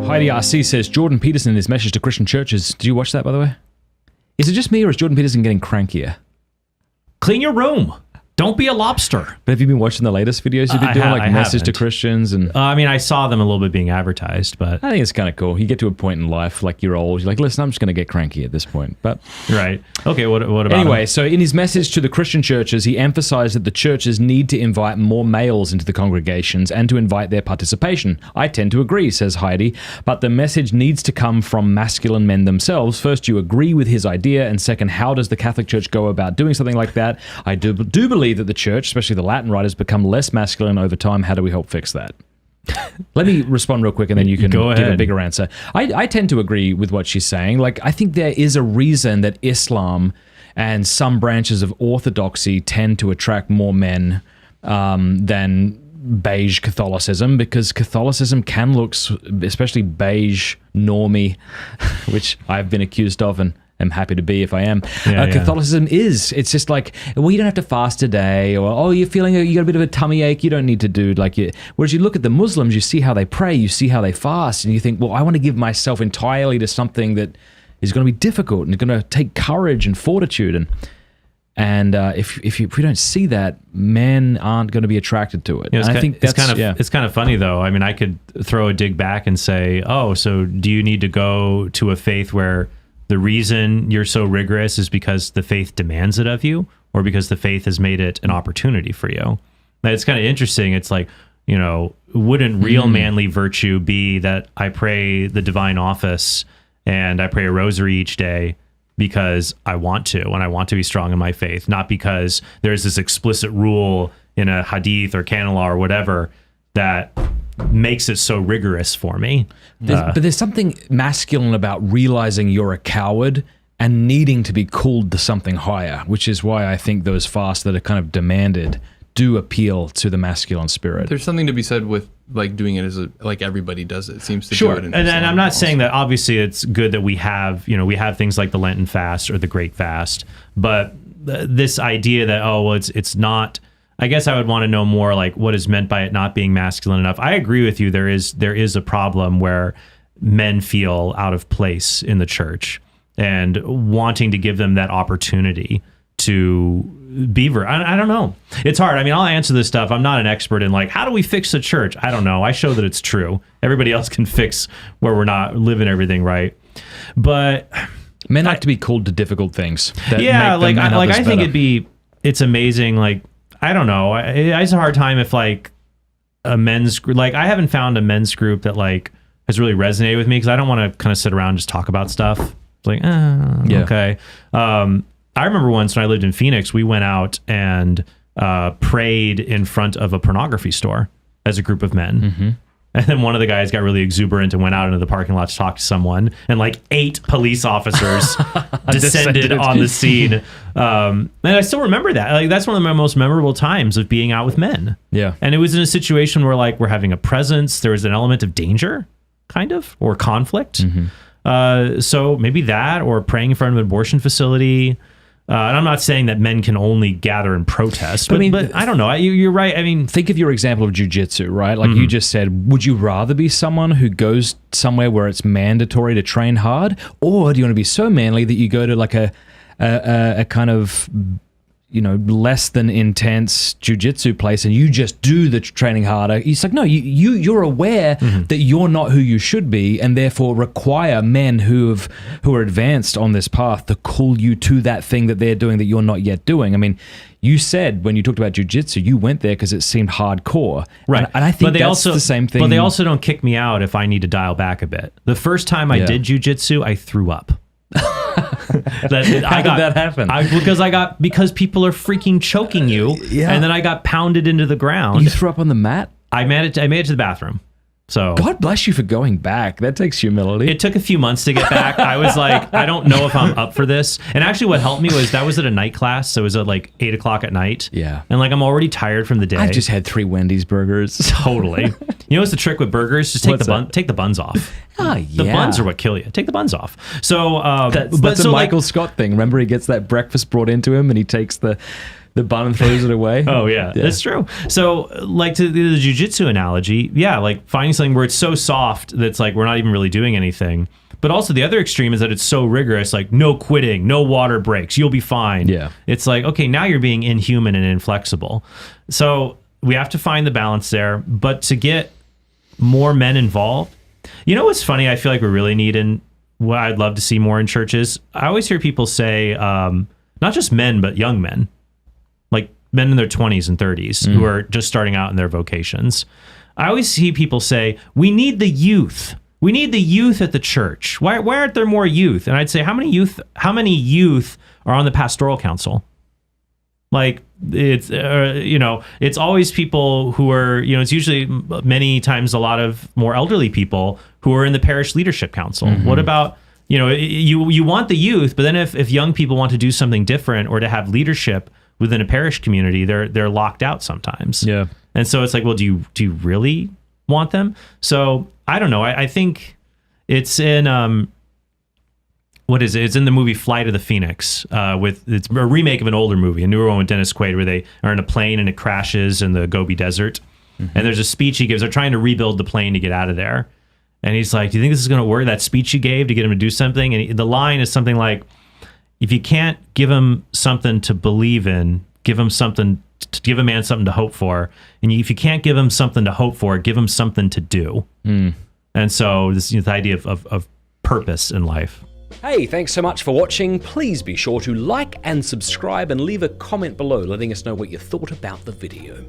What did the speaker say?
Heidi RC says, Jordan Peterson in his message to Christian churches. Did you watch that, by the way? Is it just me, or is Jordan Peterson getting crankier? Clean your room. Don't be a lobster. But have you been watching the latest videos you've been doing, like message to Christians? And I mean, I saw them a little bit being advertised, but I think it's kind of cool. You get to a point in life, like you're old, you're like, listen, I'm just going to get cranky at this point. But right. Okay, what about anyway, him? So in his message to the Christian churches, he emphasized that the churches need to invite more males into the congregations and to invite their participation. I tend to agree, says Heidi, but the message needs to come from masculine men themselves. First, you agree with his idea, and second, how does the Catholic Church go about doing something like that? I do believe that the church, especially the Latin rite, has become less masculine over time. How do we help fix that? Let me respond real quick, and then you can give a bigger answer. I tend to agree with what she's saying. Like, I think there is a reason that Islam and some branches of Orthodoxy tend to attract more men than beige Catholicism, because Catholicism can look, especially beige normie, which I've been accused of and am happy to be if I am. Catholicism it's just like, well, you don't have to fast today, or, oh, you're feeling, you got a bit of a tummy ache, you don't need to do, like, whereas you look at the Muslims, you see how they pray, you see how they fast, and you think, well, I want to give myself entirely to something that is going to be difficult and going to take courage and fortitude, and if we don't see that, men aren't going to be attracted to it. And I think it's kind of funny, though. I mean, I could throw a dig back and say, oh, so do you need to go to a faith where the reason you're so rigorous is because the faith demands it of you, or because the faith has made it an opportunity for you? It's kind of interesting. It's like, wouldn't real manly virtue be that I pray the divine office and I pray a rosary each day because I want to, and I want to be strong in my faith, not because there's this explicit rule in a hadith or canon law or whatever that makes it so rigorous for me. But there's something masculine about realizing you're a coward and needing to be called to something higher, which is why I think those fasts that are kind of demanded do appeal to the masculine spirit. There's something to be said with like doing it like everybody does it. Seems to do it. And I'm not saying that obviously it's good that we have things like the Lenten fast or the Great Fast, but this idea that, it's not. I guess I would want to know more like what is meant by it not being masculine enough. I agree with you. There is a problem where men feel out of place in the church and wanting to give them that opportunity to be. I don't know. It's hard. I mean, I'll answer this stuff. I'm not an expert in like, how do we fix the church? I don't know. I show that it's true. Everybody else can fix where we're not living everything right. But men like to be called to difficult things. I think it's amazing. Like, I don't know. It's a hard time if like a men's group, like I haven't found a men's group that like has really resonated with me, because I don't want to kind of sit around and just talk about stuff. It's like, okay. I remember once when I lived in Phoenix, we went out and prayed in front of a pornography store as a group of men. Mm-hmm. And then one of the guys got really exuberant and went out into the parking lot to talk to someone, and like 8 police officers descended on the scene. And I still remember that. Like, that's one of my most memorable times of being out with men. Yeah. And it was in a situation where like we're having a presence. There was an element of danger, kind of, or conflict. Mm-hmm. So maybe that, or praying in front of an abortion facility. And I'm not saying that men can only gather and protest, but I don't know. You're right. I mean, think of your example of jiu-jitsu, right? Like you just said, would you rather be someone who goes somewhere where it's mandatory to train hard, or do you want to be so manly that you go to like a kind of, less than intense jiu-jitsu place and you just do the training harder? It's like, no, you're aware that you're not who you should be, and therefore require men who are advanced on this path to call you to that thing that they're doing that you're not yet doing. I mean, you said when you talked about jiu-jitsu, you went there because it seemed hardcore. Right. And I think that's the same thing. But they also don't kick me out if I need to dial back a bit. The first time I did jiu-jitsu, I threw up. How did that happen? Because people are freaking choking you, and then I got pounded into the ground. You threw up on the mat? I made it to the bathroom. So God bless you for going back. That takes humility. It took a few months to get back. I was like, I don't know if I'm up for this. And actually what helped me was that was at a night class. So it was at like 8 o'clock at night. Yeah. And like, I'm already tired from the day. I've just had 3 Wendy's burgers. Totally. You know what's the trick with burgers? Just take the buns off. Oh, yeah. The buns are what kill you. Take the buns off. So that's a Michael Scott thing. Remember, he gets that breakfast brought into him and he takes the The bun throws it away. Oh yeah, that's true. So like to the jiu-jitsu analogy, yeah, like finding something where it's so soft that's like we're not even really doing anything. But also the other extreme is that it's so rigorous, like no quitting, no water breaks, you'll be fine. Yeah. It's like, okay, now you're being inhuman and inflexible. So we have to find the balance there. But to get more men involved, you know what's funny? I feel like we really need in what I'd love to see more in churches. I always hear people say, not just men, but young men. Like men in their 20s and 30s who are just starting out in their vocations. I always see people say, we need the youth. We need the youth at the church. Why aren't there more youth? And I'd say, how many youth are on the pastoral council? Like it's, it's always people who are, it's usually many times a lot of more elderly people who are in the parish leadership council. What about, you want the youth, but then if young people want to do something different or to have leadership within a parish community, they're locked out sometimes. Yeah. And so it's like, well, do you really want them? So I don't know. I think it's in what is it? It's in the movie Flight of the Phoenix. It's a remake of an older movie, a newer one with Dennis Quaid, where they are in a plane and it crashes in the Gobi Desert. And there's a speech he gives. They're trying to rebuild the plane to get out of there. And he's like, do you think this is going to work? That speech you gave to get him to do something? And the line is something like, if you can't give him something to believe in, give him something to give a man something to hope for. And if you can't give him something to hope for, give him something to do. And so this the idea of purpose in life. Hey, thanks so much for watching. Please be sure to like and subscribe and leave a comment below letting us know what you thought about the video.